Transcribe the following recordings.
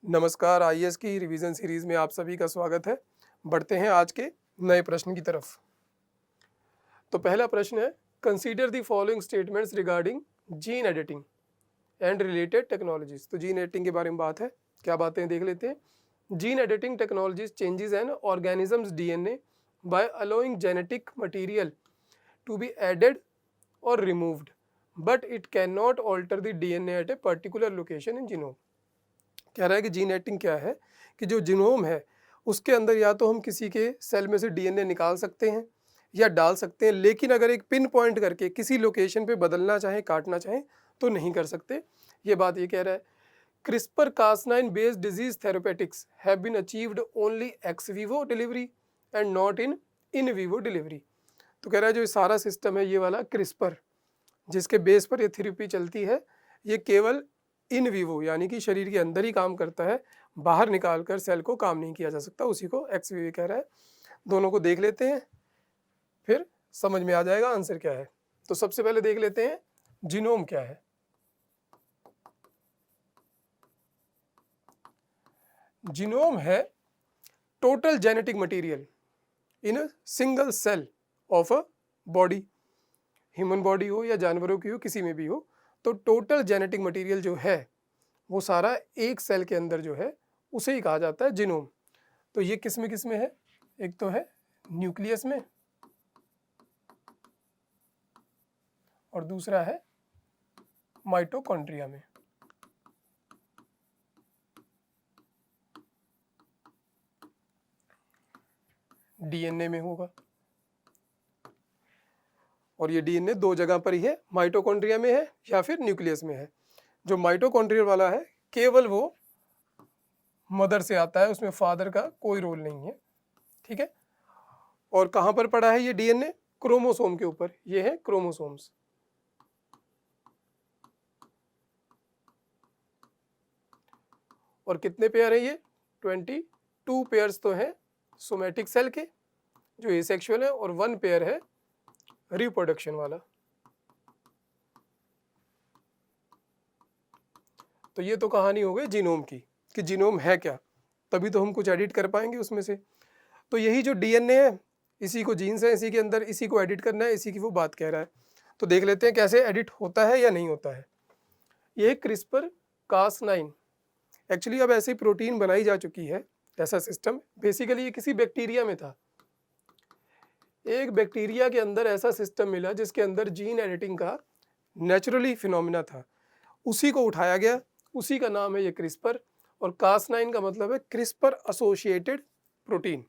नमस्कार। आईएएस की revision series में आप सभी का स्वागत है। बढ़ते हैं आज के नए प्रश्न की तरफ। तो पहला प्रश्न है, consider the following statements regarding gene editing and related technologies. तो जीन एडिटिंग के बारे में बात है, क्या बातें देख लेते हैं। Gene editing technologies changes an organisms DNA by allowing genetic material to be added और removed, but it can not alter the DNA at a particular location in genome. कह रहा है कि जीन एडिटिंग क्या है कि जो जीनोम है उसके अंदर या तो हम किसी के सेल में से डीएनए निकाल सकते हैं या डाल सकते हैं, लेकिन अगर एक पिन पॉइंट करके किसी लोकेशन पे बदलना चाहें, काटना चाहें तो नहीं कर सकते। ये बात ये कह रहा है। CRISPR Cas9 based disease therapeutics have been achieved only ex vivo delivery and not in vivo delivery. तो कह रहा है जो सारा सिस्टम है ये वाला क्रिस्पर जिसके बेस पर ये थेरेपी चलती है, ये केवल इन वीवो यानी कि शरीर के अंदर ही काम करता है, बाहर निकाल कर सेल को काम नहीं किया जा सकता। उसी को एक्स वीवी कह रहा है। दोनों को देख लेते हैं, फिर समझ में आ जाएगा आंसर क्या है। तो सबसे पहले देख लेते हैं जीनोम क्या है। जीनोम है total genetic material in a single cell of a body, human body हो या जानवरों की हो, किसी में भी हो, तो टोटल जेनेटिक मटेरियल जो है वो सारा एक सेल के अंदर जो है उसे ही कहा जाता है जीनोम। तो ये किस में है, एक तो है न्यूक्लियस में और दूसरा है माइटोकॉन्ड्रिया में। डीएनए में होगा और ये डीएनए दो जगह पर ही है, माइटोकॉन्ड्रिया में है या फिर न्यूक्लियस में है। जो माइटोकॉन्ड्रिया वाला है केवल वो मदर से आता है, उसमें फादर का कोई रोल नहीं है, ठीक है। और कहाँ पर पड़ा है ये डीएनए? क्रोमोसोम के ऊपर। ये है क्रोमोसोम्स। और कितने पेयर है ये? 22 पेयर्स तो हैं सोमैटिक सेल के जो एसेक्सुअल है, और 1 पेयर है रिप्रोडक्शन वाला। तो ये तो कहानी हो गई जीनोम की कि जीनोम है क्या, तभी तो हम कुछ एडिट कर पाएंगे उसमें से। तो यही जो डीएनए है इसी को जीन्स है, इसी के अंदर इसी को एडिट करना है, इसी की वो बात कह रहा है। तो देख लेते हैं कैसे एडिट होता है या नहीं होता है। ये क्रिस्पर कास9 एक्चुअली अब ऐसी प्रोटीन बनाई जा चुकी है, ऐसा सिस्टम। बेसिकली ये किसी बैक्टीरिया में था, एक बैक्टीरिया के अंदर ऐसा सिस्टम मिला जिसके अंदर जीन एडिटिंग का नेचुरली फिनोमिना था, उसी को उठाया गया, उसी का नाम है ये क्रिस्पर। और कास9 का मतलब है क्रिस्पर एसोसिएटेड प्रोटीन।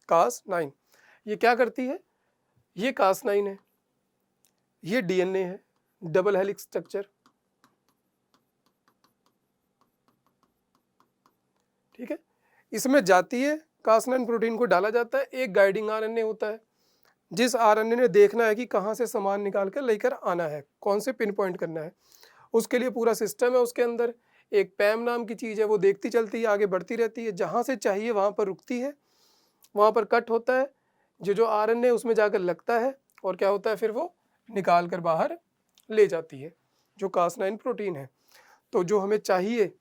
कास9 ये क्या करती है? ये कास9 है, ये डीएनए है, डबल हेलिक्स स्ट्रक्चर, ठीक है। इसमें जाती है, कास9 प्रोटीन को डाला जाता है, एक गाइडिंग आरएनए होता है जिस आरएनए ने देखना है कि कहाँ से सामान निकाल कर लेकर आना है, कौन से पिन पॉइंट करना है, उसके लिए पूरा सिस्टम है। उसके अंदर एक पैम नाम की चीज़ है, वो देखती चलती है, आगे बढ़ती रहती है, जहाँ से चाहिए वहाँ पर रुकती है, वहाँ पर कट होता है, जो आरएनए उसमें जाकर लगता है और क्या होता है, फिर वो निकाल कर बाहर ले जाती है, जो कास9 प्रोटीन है। तो जो हमें चाहिए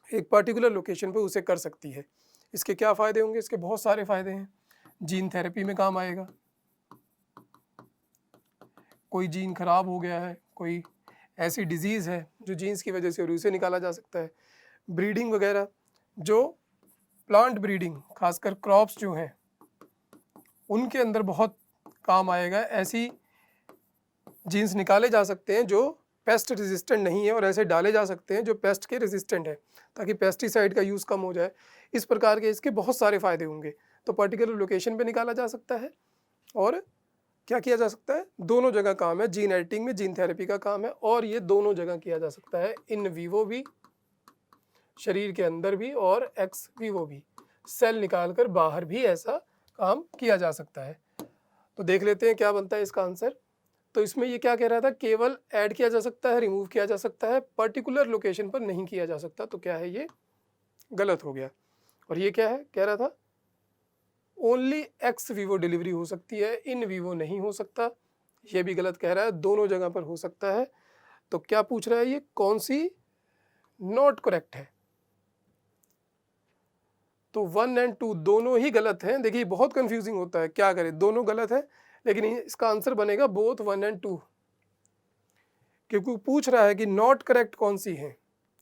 एक पर्टिकुलर लोकेशन पे उसे कर सकती है। इसके क्या फ़ायदे होंगे? इसके बहुत सारे फ़ायदे हैं। जीन थेरेपी में काम आएगा, कोई जीन खराब हो गया है, कोई ऐसी डिजीज़ है जो जीन्स की वजह से और उसे निकाला जा सकता है। ब्रीडिंग वगैरह, जो प्लांट ब्रीडिंग, खासकर क्रॉप्स जो हैं उनके अंदर बहुत काम आएगा। ऐसी जीन्स निकाले जा सकते हैं जो पेस्ट रेजिस्टेंट नहीं है और ऐसे डाले जा सकते हैं जो पेस्ट के रेजिस्टेंट है, ताकि पेस्टिसाइड का यूज़ कम हो जाए। इस प्रकार के इसके बहुत सारे फ़ायदे होंगे। तो पर्टिकुलर लोकेशन पे निकाला जा सकता है और क्या किया जा सकता है, दोनों जगह काम है। जीन एडिटिंग में जीन थेरेपी का काम है और ये दोनों जगह किया जा सकता है, इन वीवो भी, शरीर के अंदर भी, और एक्स वीवो भी, सेल निकाल कर बाहर भी ऐसा काम किया जा सकता है। तो देख लेते हैं क्या बनता है इसका आंसर। तो इसमें ये क्या कह रहा था, केवल ऐड किया जा सकता है, रिमूव किया जा सकता है, पर्टिकुलर लोकेशन पर नहीं किया जा सकता। तो क्या है, ये गलत हो गया। और ये क्या है, कह रहा था ओनली एक्स वीवो डिलीवरी हो सकती है, इन वीवो नहीं हो सकता। ये भी गलत कह रहा है, दोनों जगह पर हो सकता है। तो क्या पूछ रहा है ये, कौन सी नॉट करेक्ट है? तो 1 एंड 2 दोनों ही गलत हैं। देखिए बहुत कंफ्यूजिंग होता है, क्या करें, दोनों गलत है, लेकिन इसका आंसर बनेगा बोथ 1 एंड 2, क्योंकि पूछ रहा है कि नॉट करेक्ट कौन सी है,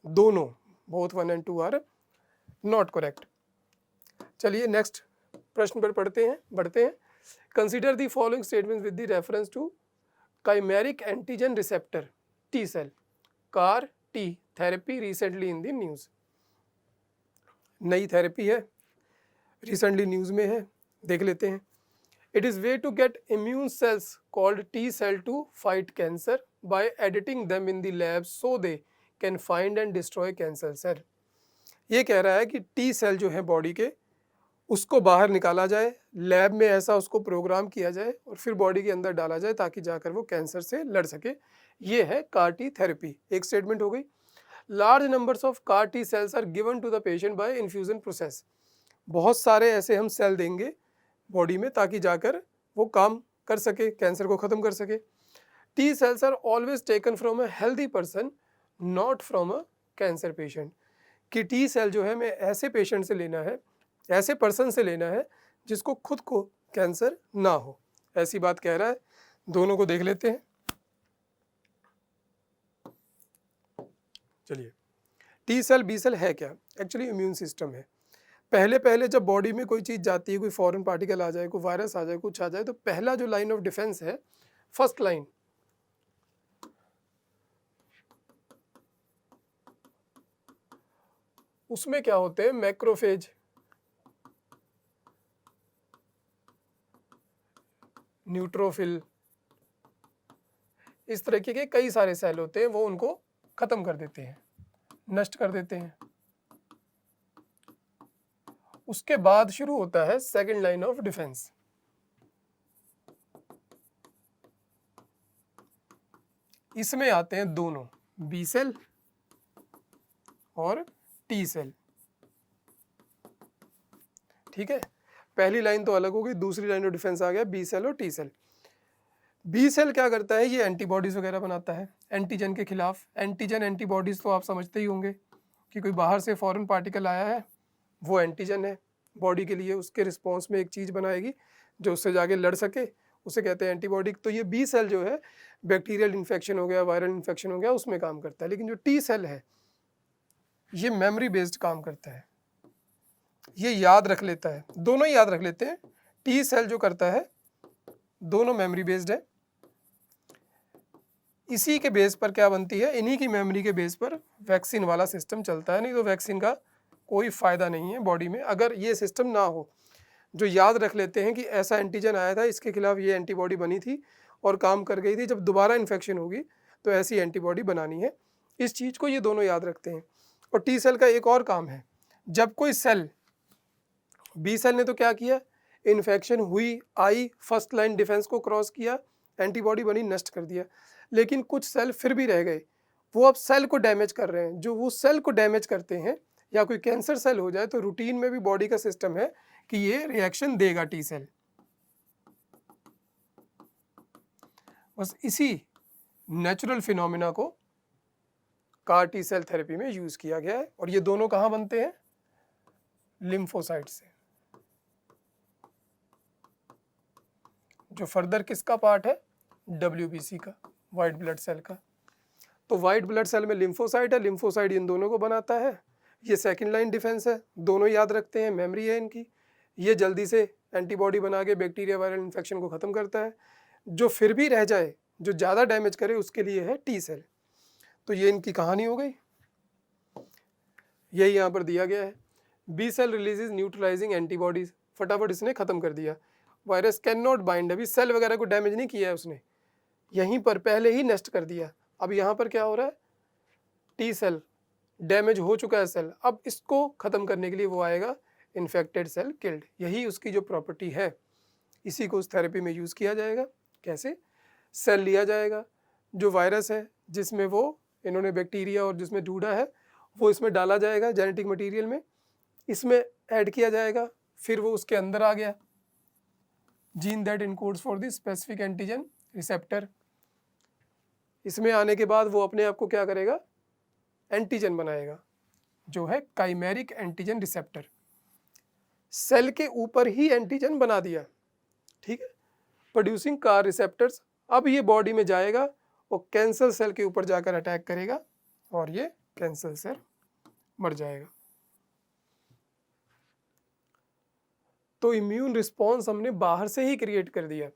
दोनों, both 1 and 2 are not correct. चलिए नेक्स्ट प्रश्न पर बढ़ते हैं। Consider the following statements with the reference to chimeric antigen receptor T cell CAR T therapy recently in the news. नई थेरेपी है, रिसेंटली न्यूज़ में है, देख लेते हैं। It is way to get immune cells called T cell to fight cancer by editing them in the lab so they can find and destroy cancer cell. ये कह रहा है कि टी सेल जो है बॉडी के, उसको बाहर निकाला जाए, लैब में ऐसा उसको प्रोग्राम किया जाए और फिर बॉडी के अंदर डाला जाए ताकि जाकर वो कैंसर से लड़ सके। ये है कार टी थेरेपी। एक स्टेटमेंट हो गई। Large numbers of CAR T cells are given to the patient by infusion process. बहुत सारे ऐसे हम सेल देंगे बॉडी में ताकि जाकर वो काम कर सके, कैंसर को ख़त्म कर सके। T cells are always taken from a healthy person not from a cancer patient. कि टी सेल जो है हमें ऐसे पेशेंट से लेना है, ऐसे पर्सन से लेना है जिसको खुद को कैंसर ना हो, ऐसी बात कह रहा है। दोनों को देख लेते हैं। चलिए, टी सेल बी सेल है क्या? एक्चुअली इम्यून सिस्टम है। पहले जब बॉडी में कोई चीज़ जाती है, कोई फॉरेन पार्टिकल आ जाए, कोई वायरस आ जाए, कुछ आ जाए, तो पहला जो लाइन ऑफ डिफेंस है, फर्स्ट लाइन, उसमें क्या होते हैं? मैक्रोफेज, न्यूट्रोफिल, इस तरीके के कई सारे सेल होते हैं, वो उनको खत्म कर देते हैं, नष्ट कर देते हैं। उसके बाद शुरू होता है सेकंड लाइन ऑफ डिफेंस। इसमें आते हैं दोनों, बी सेल और टी सेल। ठीक है, पहली लाइन तो अलग हो गई, दूसरी लाइन ऑफ डिफेंस आ गया बी सेल और टी सेल। बी सेल क्या करता है? ये एंटीबॉडीज वगैरह बनाता है एंटीजन के खिलाफ। एंटीजन एंटीबॉडीज तो आप समझते ही होंगे कि कोई बाहर से फॉरेन पार्टिकल आया है, वो एंटीजन है बॉडी के लिए, उसके रिस्पॉन्स में एक चीज़ बनाएगी जो उससे जाके लड़ सके, उसे कहते हैं एंटीबॉडी। तो ये बी सेल जो है, बैक्टीरियल इन्फेक्शन हो गया, वायरल इन्फेक्शन हो गया, उसमें काम करता है। लेकिन जो टी सेल है, ये मेमोरी बेस्ड काम करता है, ये याद रख लेता है, दोनों ही याद रख लेते हैं। टी सेल जो करता है, दोनों मेमोरी बेस्ड है। इसी के बेस पर क्या बनती है? इन्हीं की मेमोरी के बेस पर वैक्सीन वाला सिस्टम चलता है। नहीं तो वैक्सीन का कोई फ़ायदा नहीं है बॉडी में अगर ये सिस्टम ना हो, जो याद रख लेते हैं कि ऐसा एंटीजन आया था, इसके खिलाफ ये एंटीबॉडी बनी थी और काम कर गई थी, जब दोबारा इन्फेक्शन होगी तो ऐसी एंटीबॉडी बनानी है। इस चीज़ को ये दोनों याद रखते हैं। और टी सेल का एक और काम है, जब कोई सेल, बी सेल ने तो क्या किया, इन्फेक्शन हुई, आई, फर्स्ट लाइन डिफेंस को क्रॉस किया, एंटीबॉडी बनी, नष्ट कर दिया। लेकिन कुछ सेल फिर भी रह गए, वो अब सेल को डैमेज कर रहे हैं। जो वो सेल को डैमेज करते हैं, या कोई कैंसर सेल हो जाए, तो रूटीन में भी बॉडी का सिस्टम है कि ये रिएक्शन देगा टी सेल। बस इसी नेचुरल फिनोमिना को कार टी सेल थेरेपी में यूज किया गया है। और ये दोनों कहाँ बनते हैं? लिम्फोसाइट से। जो फर्दर किसका पार्ट है? WBC का, वाइट ब्लड सेल का। तो वाइट ब्लड सेल में लिम्फोसाइट है, लिम्फोसाइट इन दोनों को बनाता है। ये सेकंड लाइन डिफेंस है, दोनों याद रखते हैं, मेमोरी है इनकी। ये जल्दी से एंटीबॉडी बना के बैक्टीरिया वायरल इन्फेक्शन को ख़त्म करता है। जो फिर भी रह जाए, जो ज़्यादा डैमेज करे, उसके लिए है टी सेल। तो ये इनकी कहानी हो गई, यही यहाँ पर दिया गया है। B cell releases neutralizing antibodies, फटाफट इसने ख़त्म कर दिया। वायरस कैन नॉट बाइंड, अभी सेल वगैरह को डैमेज नहीं किया है उसने, यहीं पर पहले ही नष्ट कर दिया। अब यहाँ पर क्या हो रहा है? टी सेल डैमेज हो चुका है सेल, अब इसको ख़त्म करने के लिए वो आएगा इन्फेक्टेड सेल किल्ड। यही उसकी जो प्रॉपर्टी है, इसी को उस थेरेपी में यूज़ किया जाएगा। कैसे? सेल लिया जाएगा, जो वायरस है जिसमें वो इन्होंने बैक्टीरिया और जिसमें ढूंढा है, वो इसमें डाला जाएगा जेनेटिक मटेरियल में, इसमें ऐड किया जाएगा, फिर वो उसके अंदर आ गया, gene that encodes for the specific antigen receptor. इसमें आने के बाद वो अपने आप को क्या करेगा? एंटीजन बनाएगा, जो है काइमेरिक एंटीजन रिसेप्टर। सेल के ऊपर ही एंटीजन बना दिया, ठीक है, प्रोड्यूसिंग कार रिसेप्टर्स। अब ये बॉडी में जाएगा और कैंसर सेल के ऊपर जाकर अटैक करेगा और ये कैंसर सेल मर जाएगा। तो इम्यून रिस्पॉन्स हमने बाहर से ही क्रिएट कर दिया।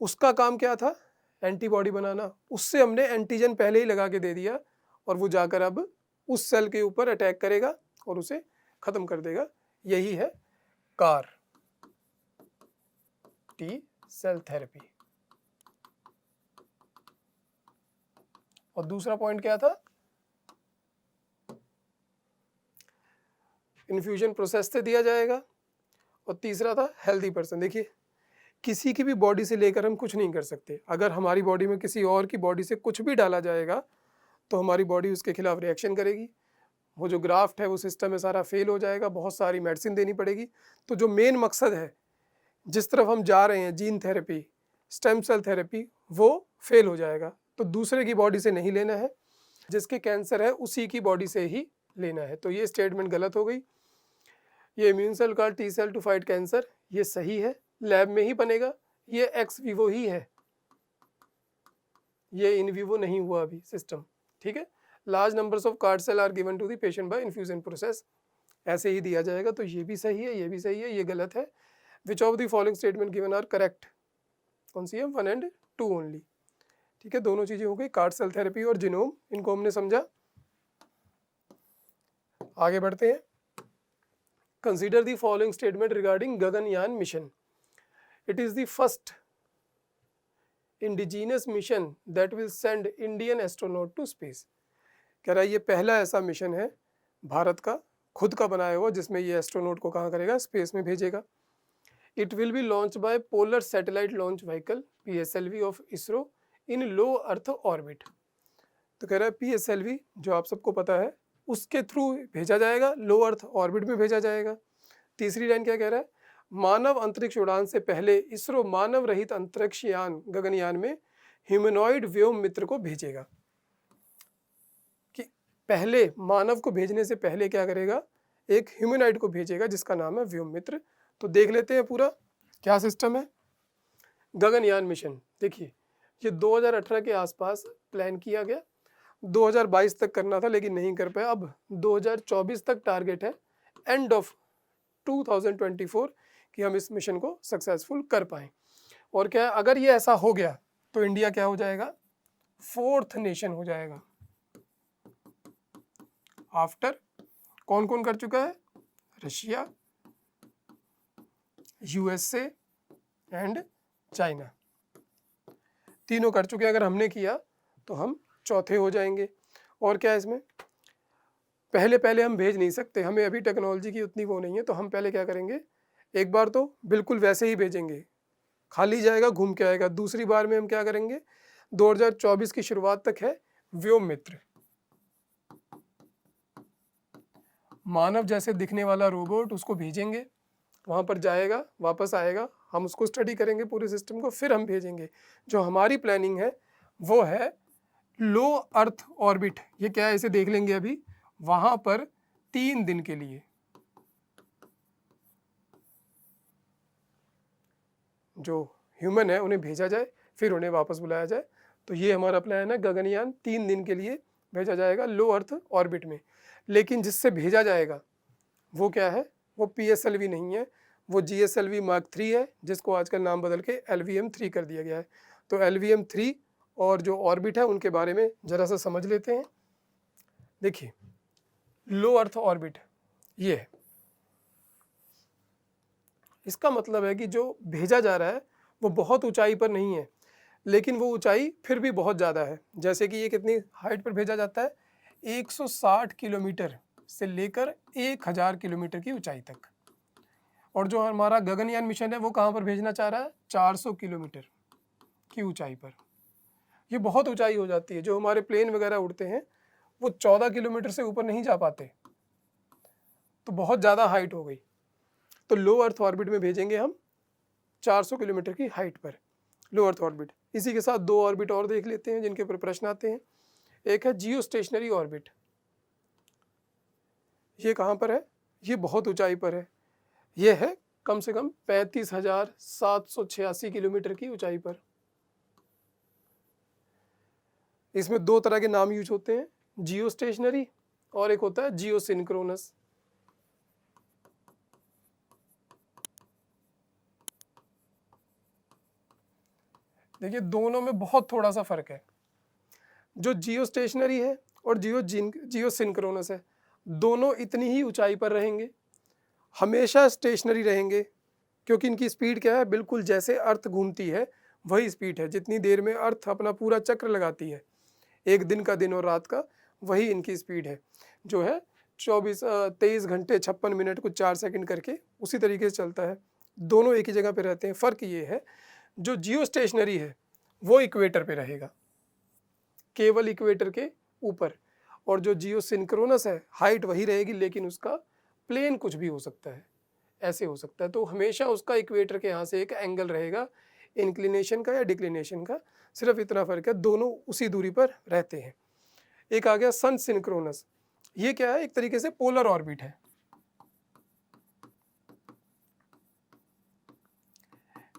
उसका काम क्या था? एंटीबॉडी बनाना। उससे हमने एंटीजन पहले ही लगा के दे दिया और वो जाकर अब उस सेल के ऊपर अटैक करेगा और उसे खत्म कर देगा। यही है कार टी सेल थेरेपी। और दूसरा पॉइंट क्या था? इन्फ्यूजन प्रोसेस से दिया जाएगा। और तीसरा था हेल्दी पर्सन। देखिए, किसी की भी बॉडी से लेकर हम कुछ नहीं कर सकते। अगर हमारी बॉडी में किसी और की बॉडी से कुछ भी डाला जाएगा तो हमारी बॉडी उसके खिलाफ रिएक्शन करेगी। वो जो ग्राफ्ट है वो सिस्टम में सारा फेल हो जाएगा, बहुत सारी मेडिसिन देनी पड़ेगी। तो जो मेन मकसद है, जिस तरफ हम जा रहे हैं, gene therapy, stem cell therapy, वो फेल हो जाएगा। तो दूसरे की बॉडी से नहीं लेना है, जिसके कैंसर है उसी की बॉडी से ही लेना है। तो ये स्टेटमेंट गलत हो गई। ये immune cell called T cell to fight cancer, ये सही है, लैब में ही बनेगा, ये एक्स वीवो ही है, ये इन वीवो नहीं हुआ अभी सिस्टम, ठीक है। Large numbers of card cell are given to the patient by infusion process, ऐसे ही दिया जाएगा। तो ये भी सही है, ये भी सही है, ये गलत है। Which of the following statement given are correct? कौन सी है? 1 and 2 ओनली, ठीक है। दोनों चीजें हो गई, कार्ड सेल थेरेपी और जीनोम, इनको हमने समझा। आगे बढ़ते हैं। Consider the following statement regarding Gaganyaan mission. It is the first indigenous mission that will send Indian astronaut to space. कह रहा है ये पहला ऐसा मिशन है भारत का, खुद का बनाया हुआ, जिसमें ये एस्ट्रोनॉट को कहाँ करेगा? स्पेस में भेजेगा। It will be launched by Polar Satellite Launch Vehicle (PSLV) of ISRO in low Earth orbit. तो कह रहा है PSLV, जो आप सबको पता है, उसके थ्रू भेजा जाएगा, लो अर्थ ऑर्बिट में भेजा जाएगा। तीसरी लाइन क्या कह रहा है? मानव अंतरिक्ष उड़ान से पहले इसरो मानव रहित अंतरिक्ष यान गगनयान में ह्यूमनॉइड व्योम मित्र को भेजेगा। कि पहले मानव को भेजने से पहले क्या करेगा? एक ह्यूमनॉइड को भेजेगा जिसका नाम है व्योम मित्र। तो देख लेते हैं पूरा क्या सिस्टम है। गगनयान मिशन, देखिए ये 2018 के आसपास प्लान किया गया, 2022 तक करना था लेकिन नहीं कर पाया। अब 2024 तक टारगेट है, एंड ऑफ 2024, कि हम इस मिशन को सक्सेसफुल कर पाएं। और क्या है, अगर ये ऐसा हो गया तो इंडिया क्या हो जाएगा? 4th नेशन हो जाएगा। आफ्टर कौन कौन कर चुका है? रशिया, यूएसए एंड चाइना, तीनों कर चुके हैं। अगर हमने किया तो हम चौथे हो जाएंगे। और क्या है इसमें? पहले हम भेज नहीं सकते, हमें अभी टेक्नोलॉजी की उतनी वो नहीं है। तो हम पहले क्या करेंगे, एक बार तो बिल्कुल वैसे ही भेजेंगे, खाली जाएगा, घूम के आएगा। दूसरी बार में हम क्या करेंगे, 2024 की शुरुआत तक है व्योम मित्र, मानव जैसे दिखने वाला रोबोट, उसको भेजेंगे, वहाँ पर जाएगा, वापस आएगा, हम उसको स्टडी करेंगे पूरे सिस्टम को, फिर हम भेजेंगे। जो हमारी प्लानिंग है वो है लो अर्थ ऑर्बिट। ये क्या है, इसे देख लेंगे अभी। वहां पर 3 दिन के लिए जो ह्यूमन है उन्हें भेजा जाए, फिर उन्हें वापस बुलाया जाए। तो ये हमारा प्लान है। गगनयान 3 दिन के लिए भेजा जाएगा लो अर्थ ऑर्बिट में। लेकिन जिससे भेजा जाएगा वो क्या है? वो PSLV नहीं है, वो GSLV Mark 3 है, जिसको आजकल नाम बदल के LVM-3 कर दिया गया है। तो LVM-3 और जो ऑर्बिट है उनके बारे में जरा सा समझ लेते हैं। देखिए, लो अर्थ ऑर्बिट ये है, इसका मतलब है कि जो भेजा जा रहा है वो बहुत ऊंचाई पर नहीं है, लेकिन वो ऊंचाई फिर भी बहुत ज़्यादा है। जैसे कि ये कितनी हाइट पर भेजा जाता है? 160 किलोमीटर से लेकर 1000 किलोमीटर की ऊंचाई तक। और जो हमारा गगनयान मिशन है वो कहाँ पर भेजना चाह रहा है? 400 किलोमीटर की ऊंचाई पर। ये बहुत ऊंचाई हो जाती है। जो हमारे प्लेन वगैरह उड़ते हैं वो 14 किलोमीटर से ऊपर नहीं जा पाते, तो बहुत ज़्यादा हाइट हो गई। तो लो अर्थ ऑर्बिट में भेजेंगे हम 400 किलोमीटर की हाइट पर, लो अर्थ ऑर्बिट। इसी के साथ 2 ऑर्बिट और देख लेते हैं जिनके पर प्रश्न आते हैं। एक है जियो स्टेशनरी ऑर्बिट। ये कहाँ पर है? ये बहुत ऊंचाई पर है। यह है कम से कम 35,786 किलोमीटर की ऊंचाई पर। इसमें दो तरह के नाम यूज होते हैं, जियो स्टेशनरी और एक होता है जियो सिंक्रोनस। देखिए दोनों में बहुत थोड़ा सा फर्क है। जो जियो स्टेशनरी है और जियो सिंक्रोनस है, दोनों इतनी ही ऊंचाई पर रहेंगे, हमेशा स्टेशनरी रहेंगे, क्योंकि इनकी स्पीड क्या है, बिल्कुल जैसे अर्थ घूमती है वही स्पीड है। जितनी देर में अर्थ अपना पूरा चक्र लगाती है, एक दिन का दिन और रात का, वही इनकी स्पीड है, जो है 23 घंटे 56 मिनट कुछ 4 सेकंड करके उसी तरीके से चलता है। दोनों एक ही जगह पे रहते हैं। फ़र्क ये है, जो जियो स्टेशनरी है वो इक्वेटर पे रहेगा, केवल इक्वेटर के ऊपर, और जो जियो सिंक्रोनस है हाइट वही रहेगी, लेकिन उसका प्लेन कुछ भी हो सकता है, ऐसे हो सकता है। तो हमेशा उसका इक्वेटर के यहाँ से एक एंगल रहेगा, इंक्लिनेशन का या डिक्लिनेशन का, सिर्फ इतना फर्क है, दोनों उसी दूरी पर रहते हैं। एक आ गया सन सिंक्रोनस। ये क्या है, एक तरीके से पोलर ऑर्बिट है।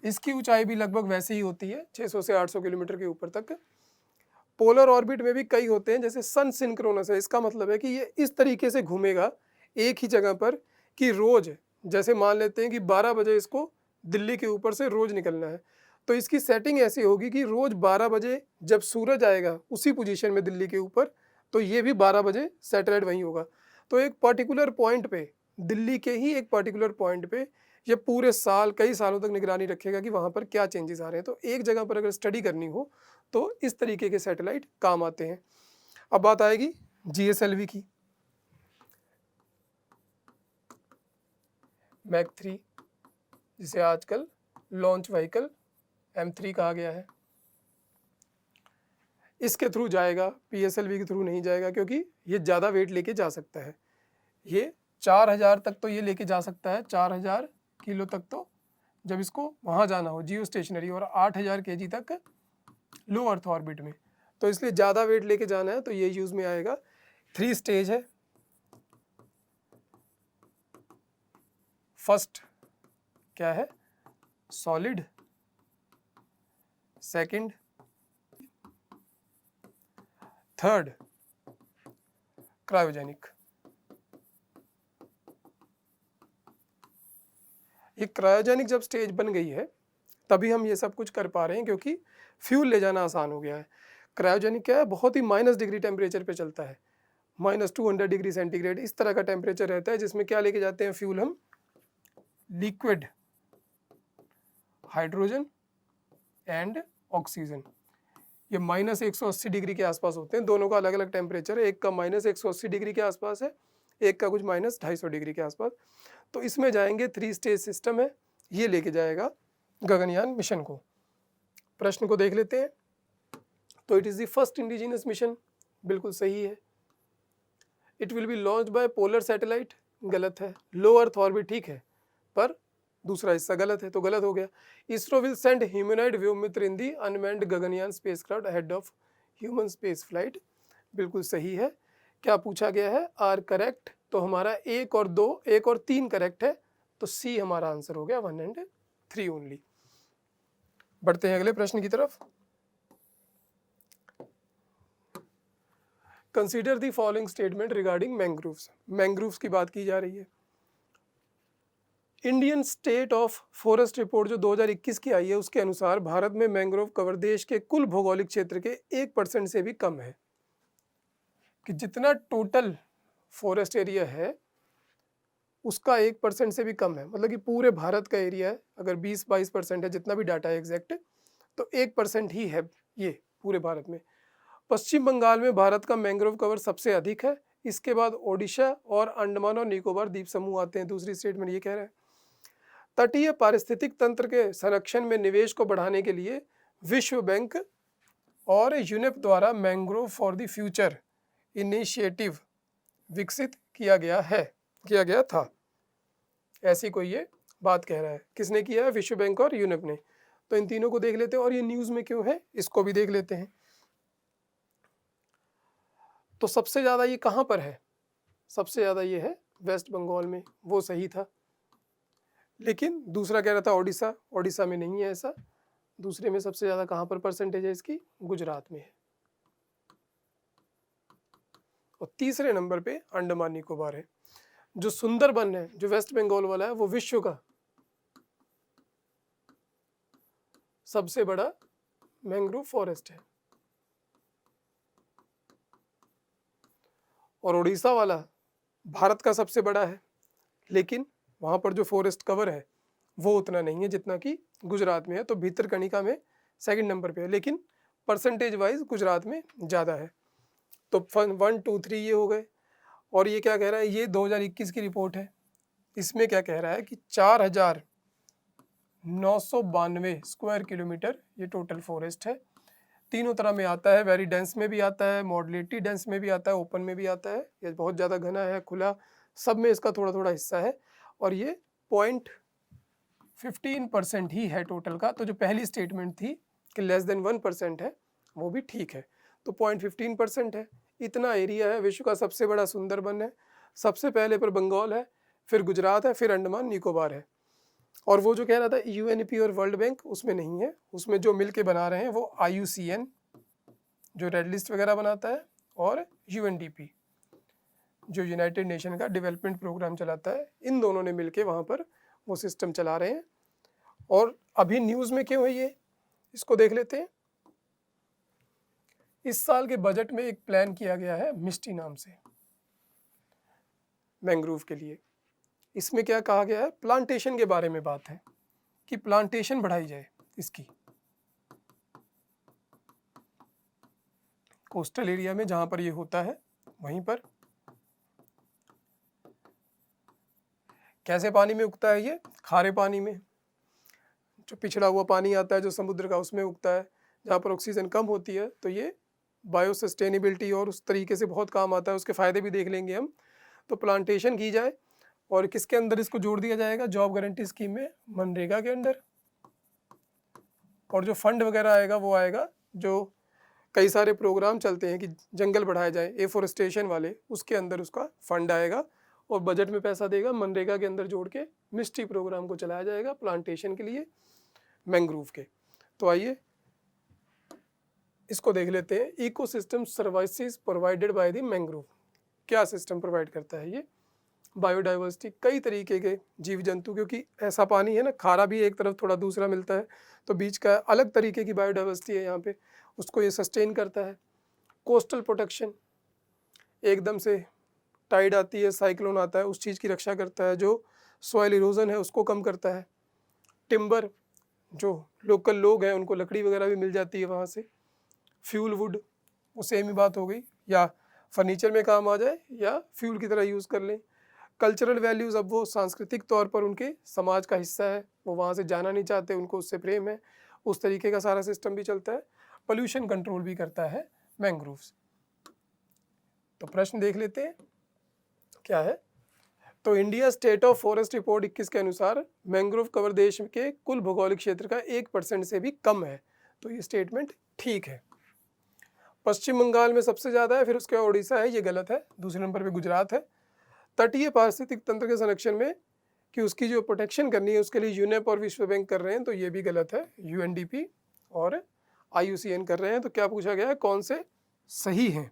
इसकी ऊंचाई भी लगभग वैसे ही होती है, 600 से 800 किलोमीटर के ऊपर तक। पोलर ऑर्बिट में भी कई होते हैं, जैसे सन सिंक्रोनस है, इसका मतलब है कि ये इस तरीके से घूमेगा एक ही जगह पर कि रोज, जैसे मान लेते हैं कि 12 बजे इसको दिल्ली के ऊपर से रोज निकलना है, तो इसकी सेटिंग ऐसी होगी कि रोज 12 बजे जब सूरज आएगा उसी पोजीशन में दिल्ली के ऊपर, तो ये भी 12 बजे सैटेलाइट वहीं होगा। तो एक पर्टिकुलर पॉइंट पे, दिल्ली के ही एक पर्टिकुलर पॉइंट पे ये पूरे साल, कई सालों तक निगरानी रखेगा कि वहाँ पर क्या चेंजेस आ रहे हैं। तो एक जगह पर अगर स्टडी करनी हो तो इस तरीके के सैटेलाइट काम आते हैं। अब बात आएगी GSLV की। मैक 3, जिसे आजकल लॉन्च व्हीकल M3 कहा गया है, इसके थ्रू जाएगा, PSLV के थ्रू नहीं जाएगा, क्योंकि ये ज़्यादा वेट लेके जा सकता है। ये 4000 तक तो ये लेके जा सकता है, 4000 किलो तक तो, जब इसको वहाँ जाना हो जियो स्टेशनरी, और 8000 kg तक लो अर्थ ऑर्बिट में। तो इसलिए ज़्यादा वेट लेके जाना है तो ये यूज़ में आएगा। 3 स्टेज है। फर्स्ट क्या है, सॉलिड, सेकंड, थर्ड क्रायोजेनिक। ये क्रायोजेनिक जब स्टेज बन गई है तभी हम ये सब कुछ कर पा रहे हैं, क्योंकि फ्यूल ले जाना आसान हो गया है। क्रायोजेनिक क्या है, बहुत ही -डिग्री टेम्परेचर पे चलता है, -200 डिग्री सेंटीग्रेड, इस तरह का टेम्परेचर रहता है, जिसमें क्या लेके जाते हैं फ्यूल हम, लिक्विड हाइड्रोजन एंड ऑक्सीजन। ये -180 डिग्री के आसपास होते हैं, दोनों का अलग अलग टेम्परेचर है, एक का -180 डिग्री के आसपास है, एक का कुछ -250 डिग्री के आसपास। तो इसमें जाएंगे, 3 स्टेज सिस्टम है, ये लेके जाएगा गगनयान मिशन को। प्रश्न को देख लेते हैं। तो it is the first indigenous mission, बिल्कुल सही है। It will be launch by polar satellite, गलत है। लो अर्थ ऑर्बिट ठीक है, पर दूसरा हिस्सा गलत है, तो गलत हो गया। ISRO will send humanoid Vyommitra in the unmanned Gaganyaan spacecraft ahead of human space flight, बिल्कुल सही है। क्या पूछा गया है, आर करेक्ट, तो हमारा 1 और 2, 1 और 3 करेक्ट है, तो सी हमारा आंसर हो गया, 1 and 3 ओनली। बढ़ते हैं अगले प्रश्न की तरफ। Consider the following statement regarding mangroves. Mangroves की बात की जा रही है। Indian state of forest report जो 2021 की आई है, उसके अनुसार भारत में मैंग्रोव कवर देश के कुल भौगोलिक क्षेत्र के 1% से भी कम है। कि जितना टोटल फॉरेस्ट एरिया है उसका 1% से भी कम है, मतलब कि पूरे भारत का एरिया है, अगर 20-22% है, जितना भी डाटा है एग्जैक्ट, तो 1% ही है ये पूरे भारत में। पश्चिम बंगाल में भारत का मैंग्रोव कवर सबसे अधिक है, इसके बाद ओडिशा और अंडमान और निकोबार द्वीप समूह आते हैं। दूसरी स्टेटमेंट ये कह रहा है, तटीय पारिस्थितिक तंत्र के संरक्षण में निवेश को बढ़ाने के लिए विश्व बैंक और यूनेप द्वारा mangrove for the future initiative विकसित किया गया था, ऐसी कोई ये बात कह रहा है। किसने किया है, विश्व बैंक और यूनेप ने। तो इन तीनों को देख लेते हैं, और ये न्यूज़ में क्यों है इसको भी देख लेते हैं। तो सबसे ज़्यादा ये कहाँ पर है, सबसे ज़्यादा ये है वेस्ट बंगाल में, वो सही था। लेकिन दूसरा कह रहा था ओडिशा, ओडिशा में नहीं है ऐसा। दूसरे में सबसे ज़्यादा कहाँ पर परसेंटेज है इसकी? गुजरात में है। और तीसरे नंबर पे अंडमान निकोबार है। जो सुंदरबन है, जो वेस्ट बंगाल वाला है, वो विश्व का सबसे बड़ा मैंग्रोव फॉरेस्ट है। और उड़ीसा वाला भारत का सबसे बड़ा है, लेकिन वहाँ पर जो फॉरेस्ट कवर है वो उतना नहीं है जितना कि गुजरात में है। तो भितरकनिका में सेकंड नंबर पे है, लेकिन परसेंटेज वाइज गुजरात में ज़्यादा है। तो 1, 2, 3 ये हो गए। और ये क्या कह रहा है? ये 2021 की रिपोर्ट है। इसमें क्या कह रहा है कि 4,992 स्क्वायर किलोमीटर ये टोटल फॉरेस्ट है। तीनों तरह में आता है, वेरी डेंस में भी आता है, मॉडरेटली डेंस में भी आता है, ओपन में भी आता है। ये बहुत ज़्यादा घना है, खुला, सब में इसका थोड़ा थोड़ा हिस्सा है। और ये 0.15% ही है टोटल का। तो जो पहली स्टेटमेंट थी कि लेस देन 1% है, वो भी ठीक है। तो 0.15% है। इतना एरिया है, विश्व का सबसे बड़ा सुंदरबन है। सबसे पहले पर बंगाल है, फिर गुजरात है, फिर अंडमान निकोबार है। और वो जो कह रहा था यूएनईपी और वर्ल्ड बैंक, उसमें नहीं है। उसमें जो मिल के बना रहे हैं वो IUCN जो रेड लिस्ट वगैरह बनाता है, और UNDP जो यूनाइटेड नेशन का डेवलपमेंट प्रोग्राम चलाता है। इन दोनों ने मिलके वहाँ पर वो सिस्टम चला रहे हैं। और अभी न्यूज़ में क्यों है ये, इसको देख लेते हैं। इस साल के बजट में एक प्लान किया गया है मिस्टी नाम से, मैंग्रोव के लिए। इसमें क्या कहा गया है? प्लांटेशन के बारे में बात है कि प्लांटेशन बढ़ाई जाए इसकी कोस्टल एरिया में, जहां पर ये होता है वहीं पर। कैसे पानी में उगता है ये? खारे पानी में, जो पिछड़ा हुआ पानी आता है जो समुद्र का, उसमें उगता है, जहाँ पर ऑक्सीजन कम होती है। तो ये बायो सस्टेनेबिलिटी और उस तरीके से बहुत काम आता है, उसके फ़ायदे भी देख लेंगे हम। तो प्लांटेशन की जाए, और किसके अंदर इसको जोड़ दिया जाएगा? जॉब गारंटी स्कीम में, मनरेगा के अंडर। और जो फंड वगैरह आएगा वो आएगा, जो कई सारे प्रोग्राम चलते हैं कि जंगल बढ़ाए जाए, एफोरेस्टेशन वाले, उसके अंदर उसका फंड आएगा। और बजट में पैसा देगा, मनरेगा के अंदर जोड़ के मिस्टी प्रोग्राम को चलाया जाएगा प्लांटेशन के लिए मैंग्रोव के। तो आइए इसको देख लेते हैं। Ecosystem services provided by the mangrove. क्या सिस्टम प्रोवाइड करता है ये? बायोडाइवर्सिटी, कई तरीके के जीव जंतु, क्योंकि ऐसा पानी है ना, खारा भी एक तरफ, थोड़ा दूसरा मिलता है, तो बीच का अलग तरीके की बायोडाइवर्सिटी है यहाँ पे, उसको ये सस्टेन करता है। कोस्टल प्रोटेक्शन, एकदम से टाइड आती है, साइक्लोन आता है, उस चीज़ की रक्षा करता है। जो सॉइल इरोजन है उसको कम करता है। टिम्बर, जो लोकल लोग हैं उनको लकड़ी वगैरह भी मिल जाती है वहाँ से। फ्यूल वुड, वो सेम ही बात हो गई, या फर्नीचर में काम आ जाए या फ्यूल की तरह यूज़ कर लें। कल्चरल वैल्यूज़, अब वो सांस्कृतिक तौर पर उनके समाज का हिस्सा है, वो वहाँ से जाना नहीं चाहते, उनको उससे प्रेम है, उस तरीके का सारा सिस्टम भी चलता है। पोल्यूशन कंट्रोल भी करता है मैंग्रोव्स। तो प्रश्न देख लेते हैं क्या है। तो India state of forest report 21 के अनुसार मैंग्रोव कवर देश के कुल भौगोलिक क्षेत्र का 1% से भी कम है। तो ये स्टेटमेंट ठीक है। पश्चिम बंगाल में सबसे ज़्यादा है, फिर उसके बाद उड़ीसा है, ये गलत है। दूसरे नंबर पे गुजरात है। तटीय पारिस्थितिक तंत्र के संरक्षण में कि उसकी जो प्रोटेक्शन करनी है उसके लिए यूनेप और विश्व बैंक कर रहे हैं, तो ये भी गलत है। UNDP और IUCN कर रहे हैं। तो क्या पूछा गया है? कौन से सही हैं?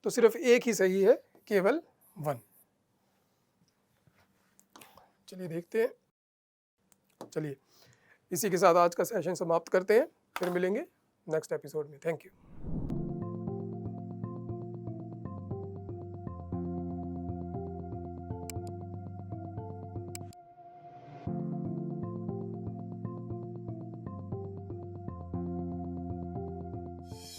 तो सिर्फ एक ही सही है, केवल 1। चलिए देखते हैं। चलिए इसी के साथ आज का सेशन समाप्त करते हैं, फिर मिलेंगे नेक्स्ट एपिसोड में। Thank you.